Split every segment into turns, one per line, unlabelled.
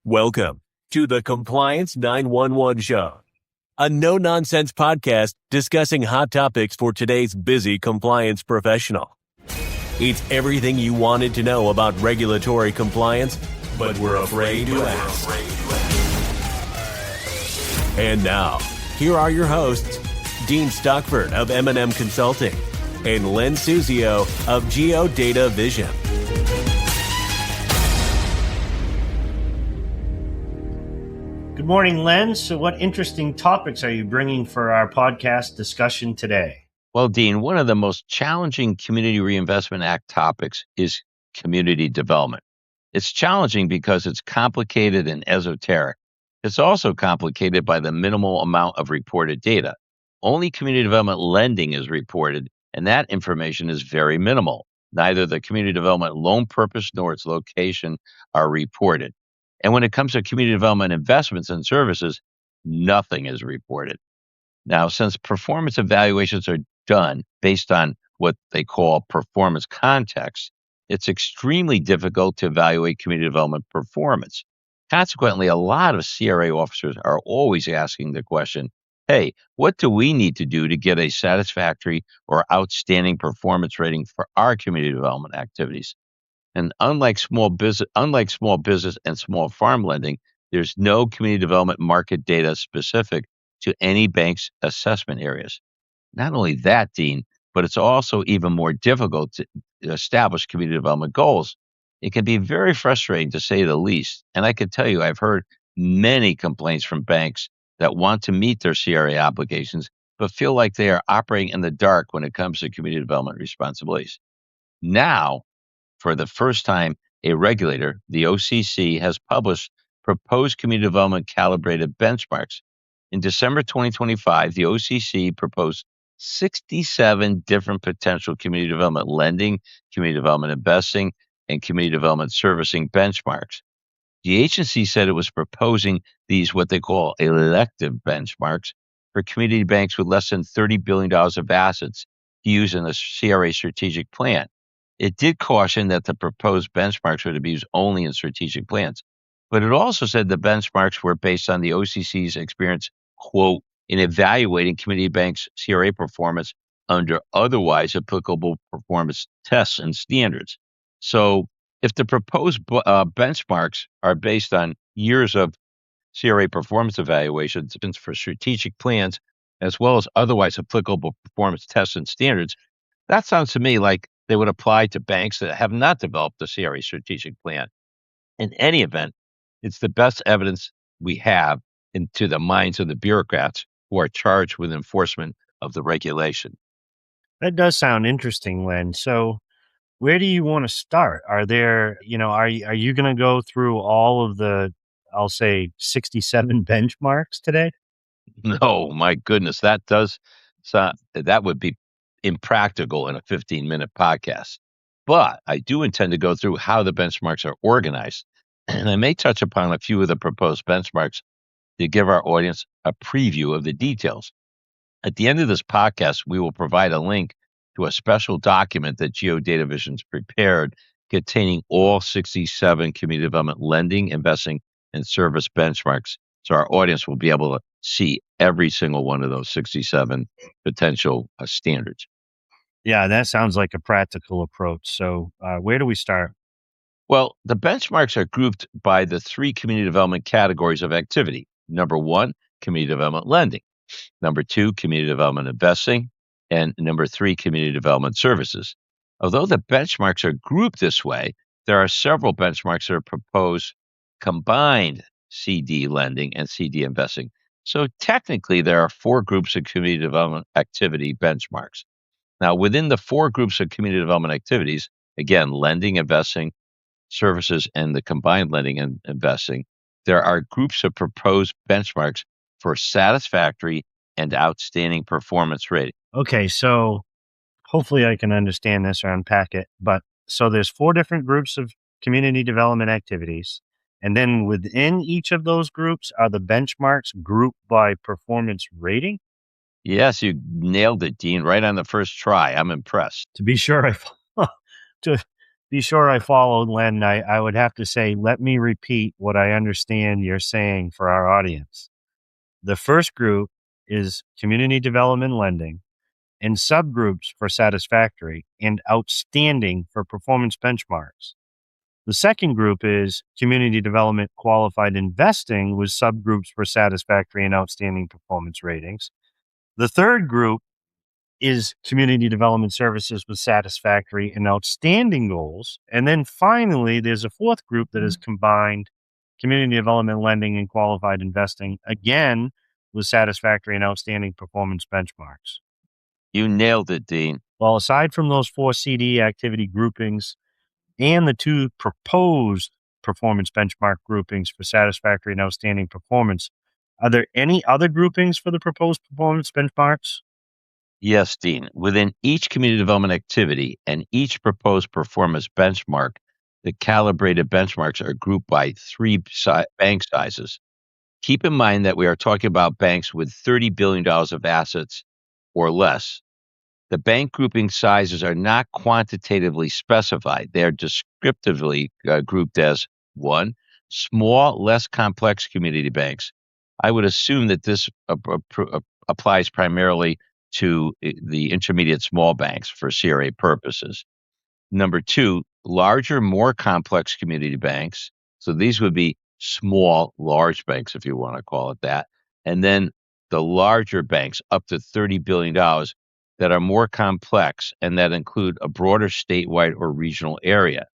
Welcome to the Compliance 911 Show, a no-nonsense podcast discussing hot topics for today's busy compliance professional. It's everything you wanted to know about regulatory compliance, but we're afraid to ask. And now, here are your hosts, Dean Stockford of M&amp Consulting and Len Suzio of GeoDataVision.
Good morning, Len. So what interesting topics are you bringing for our podcast discussion today?
Well, Dean, one of the most challenging Community Reinvestment Act topics is community development. It's challenging because it's complicated and esoteric. It's also complicated by the minimal amount of reported data. Only community development lending is reported, and that information is very minimal. Neither the community development loan purpose nor its location are reported. And when it comes to community development investments and services, nothing is reported. Now, since performance evaluations are done based on what they call performance context, it's extremely difficult to evaluate community development performance. Consequently, a lot of CRA officers are always asking the question, hey, what do we need to do to get a satisfactory or outstanding performance rating for our community development activities? And unlike small business and small farm lending, there's no community development market data specific to any bank's assessment areas. Not only that, Dean, but it's also even more difficult to establish community development goals. It can be very frustrating, to say the least. And I can tell you, I've heard many complaints from banks that want to meet their CRA obligations, but feel like they are operating in the dark when it comes to community development responsibilities. Now, for the first time, a regulator, the OCC, has published proposed community development calibrated benchmarks. In December 2025, the OCC proposed 67 different potential community development lending, community development investing, and community development servicing benchmarks. The agency said it was proposing these, what they call elective benchmarks, for community banks with less than $30 billion of assets to use in a CRA strategic plan. It did caution that the proposed benchmarks were to be used only in strategic plans. But it also said the benchmarks were based on the OCC's experience, quote, in evaluating community banks' CRA performance under otherwise applicable performance tests and standards. So if the proposed benchmarks are based on years of CRA performance evaluations for strategic plans, as well as otherwise applicable performance tests and standards, that sounds to me like they would apply to banks that have not developed a CRA strategic plan. In any event, it's the best evidence we have into the minds of the bureaucrats who are charged with enforcement of the regulation.
That does sound interesting, Len. So where do you want to start? Are you going to go through all of the, I'll say 67 benchmarks today?
No, my goodness, that would be impractical in a 15-minute podcast. But I do intend to go through how the benchmarks are organized, and I may touch upon a few of the proposed benchmarks to give our audience a preview of the details. At the end of this podcast, we will provide a link to a special document that GeoDataVision's prepared containing all 67 community development lending, investing, and service benchmarks. So our audience will be able to see every single one of those 67 potential standards.
Yeah, that sounds like a practical approach. So where do we start?
Well, the benchmarks are grouped by the three community development categories of activity. Number one, community development lending. Number two, community development investing. And number three, community development services. Although the benchmarks are grouped this way, there are several benchmarks that are proposed combined CD lending and CD investing. So technically, there are four groups of community development activity benchmarks. Now, within the four groups of community development activities, again, lending, investing, services, and the combined lending and investing, there are groups of proposed benchmarks for satisfactory and outstanding performance rating.
Okay, so hopefully I can understand this or unpack it. But so there's four different groups of community development activities. And then within each of those groups are the benchmarks grouped by performance rating?
Yes, you nailed it, Dean, right on the first try. I'm impressed.
To be sure, to be sure I followed, Len. I would have to say, let me repeat what I understand you're saying for our audience. The first group is community development lending, and subgroups for satisfactory and outstanding for performance benchmarks. The second group is community development qualified investing with subgroups for satisfactory and outstanding performance ratings. The third group is community development services with satisfactory and outstanding goals. And then finally, there's a fourth group that is combined community development lending and qualified investing, again, with satisfactory and outstanding performance benchmarks.
You nailed it, Dean.
Well, aside from those four CD activity groupings and the two proposed performance benchmark groupings for satisfactory and outstanding performance, are there any other groupings for the proposed performance benchmarks?
Yes, Dean. Within each community development activity and each proposed performance benchmark, the calibrated benchmarks are grouped by bank sizes. Keep in mind that we are talking about banks with $30 billion of assets or less. The bank grouping sizes are not quantitatively specified. They are descriptively grouped as one, small, less complex community banks. I would assume that this applies primarily to the intermediate small banks for CRA purposes. Number two, larger, more complex community banks. So these would be small, large banks, if you want to call it that. And then the larger banks, up to $30 billion, that are more complex and that include a broader statewide or regional area.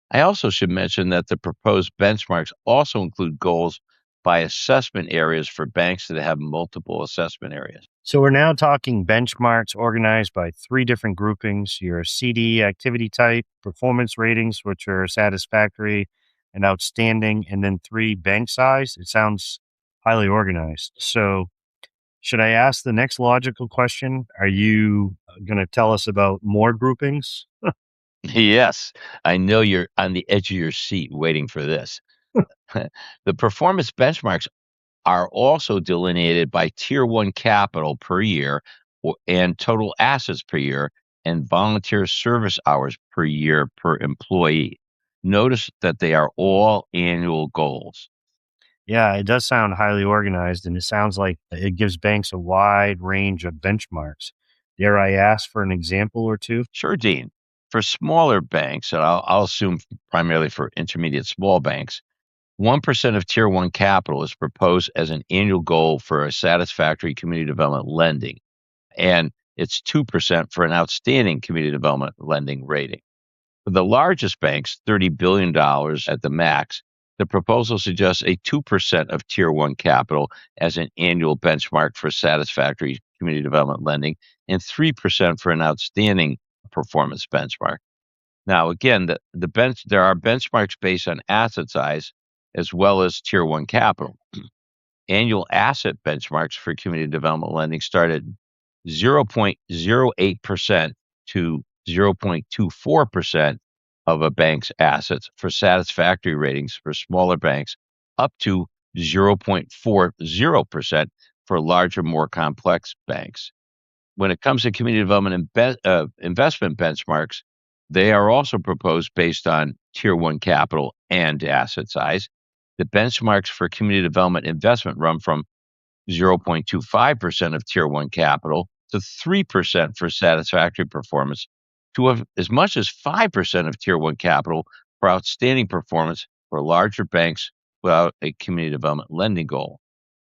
I also should mention that the proposed benchmarks also include goals by assessment areas for banks that have multiple assessment areas.
So we're now talking benchmarks organized by three different groupings: your CD activity type, performance ratings, which are satisfactory and outstanding, and then three bank size. It sounds highly organized. So should I ask the next logical question? Are you going to tell us about more groupings?
Yes, I know you're on the edge of your seat waiting for this. The performance benchmarks are also delineated by tier one capital per year and total assets per year and volunteer service hours per year per employee. Notice that they are all annual goals.
Yeah, it does sound highly organized, and it sounds like it gives banks a wide range of benchmarks. Dare I ask for an example or two?
Sure, Dean. For smaller banks, and I'll assume primarily for intermediate small banks, 1% of Tier 1 capital is proposed as an annual goal for a satisfactory community development lending, and it's 2% for an outstanding community development lending rating. For the largest banks, $30 billion at the max, the proposal suggests a 2% of Tier 1 capital as an annual benchmark for satisfactory community development lending and 3% for an outstanding performance benchmark. Now, again, there are benchmarks based on asset size as well as Tier 1 capital. Annual asset benchmarks for community development lending start at 0.08% to 0.24% of a bank's assets for satisfactory ratings for smaller banks, up to 0.40% for larger, more complex banks. When it comes to community development investment benchmarks, they are also proposed based on Tier 1 capital and asset size. The benchmarks for community development investment run from 0.25% of Tier 1 capital to 3% for satisfactory performance to as much as 5% of Tier 1 capital for outstanding performance for larger banks without a community development lending goal.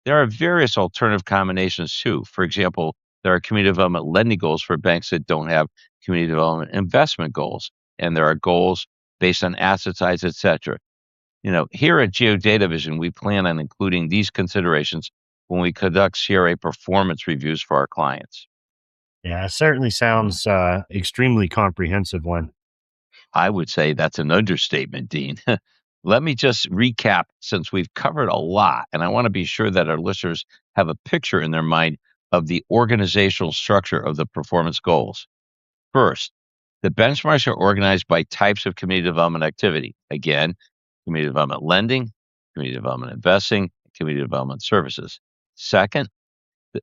There are various alternative combinations too. For example, there are community development lending goals for banks that don't have community development investment goals, and there are goals based on asset size, etc. Here at GeoDataVision, we plan on including these considerations when we conduct CRA performance reviews for our clients.
Yeah, it certainly sounds extremely comprehensive one.
I would say that's an understatement, Dean. Let me just recap since we've covered a lot, and I want to be sure that our listeners have a picture in their mind of the organizational structure of the performance goals. First, the benchmarks are organized by types of community development activity. Again, community development lending, community development investing, community development services. Second,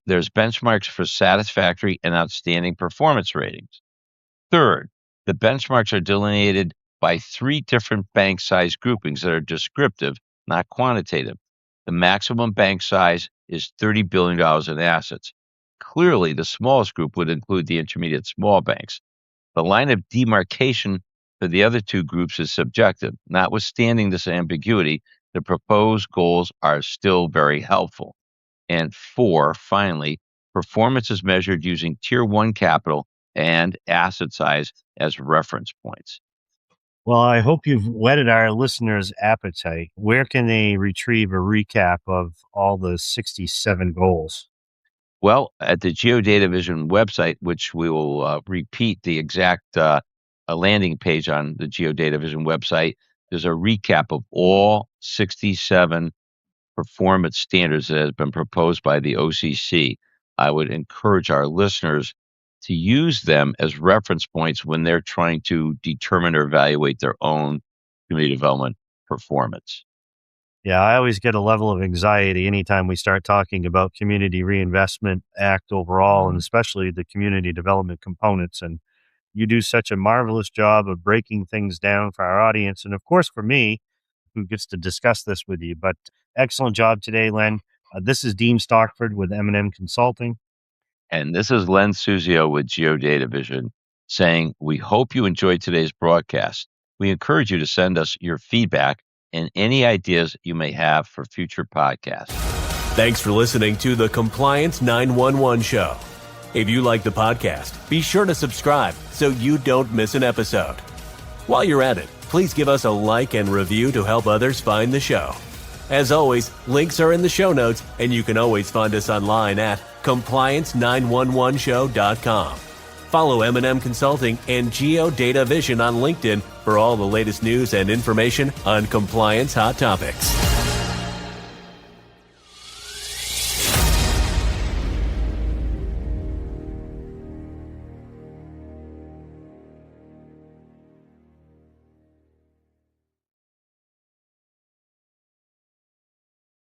there's benchmarks for satisfactory and outstanding performance ratings. Third, the benchmarks are delineated by 3 different bank size groupings that are descriptive, not quantitative. The maximum bank size is $30 billion in assets. Clearly, the smallest group would include the intermediate small banks. The line of demarcation for the other 2 groups is subjective. Notwithstanding this ambiguity, the proposed goals are still very helpful. And 4, finally, performance is measured using Tier 1 capital and asset size as reference points.
Well, I hope you've whetted our listeners' appetite. Where can they retrieve a recap of all the 67 goals?
Well, at the GeoDataVision website, which we will repeat the exact landing page on the GeoDataVision website, there's a recap of all 67 performance standards that have been proposed by the OCC. I would encourage our listeners to use them as reference points when they're trying to determine or evaluate their own community development performance.
Yeah, I always get a level of anxiety anytime we start talking about Community Reinvestment Act overall, and especially the community development components. And you do such a marvelous job of breaking things down for our audience. And of course, for me, who gets to discuss this with you. But excellent job today, Len. This is Dean Stockford with M&amp Consulting.
And this is Len Suzio with GeoDataVision saying, we hope you enjoyed today's broadcast. We encourage you to send us your feedback and any ideas you may have for future podcasts.
Thanks for listening to the Compliance 911 Show. If you like the podcast, be sure to subscribe so you don't miss an episode. While you're at it, please give us a like and review to help others find the show. As always, links are in the show notes, and you can always find us online at compliance911show.com. Follow M&amp Consulting and GeoDataVision on LinkedIn for all the latest news and information on compliance hot topics.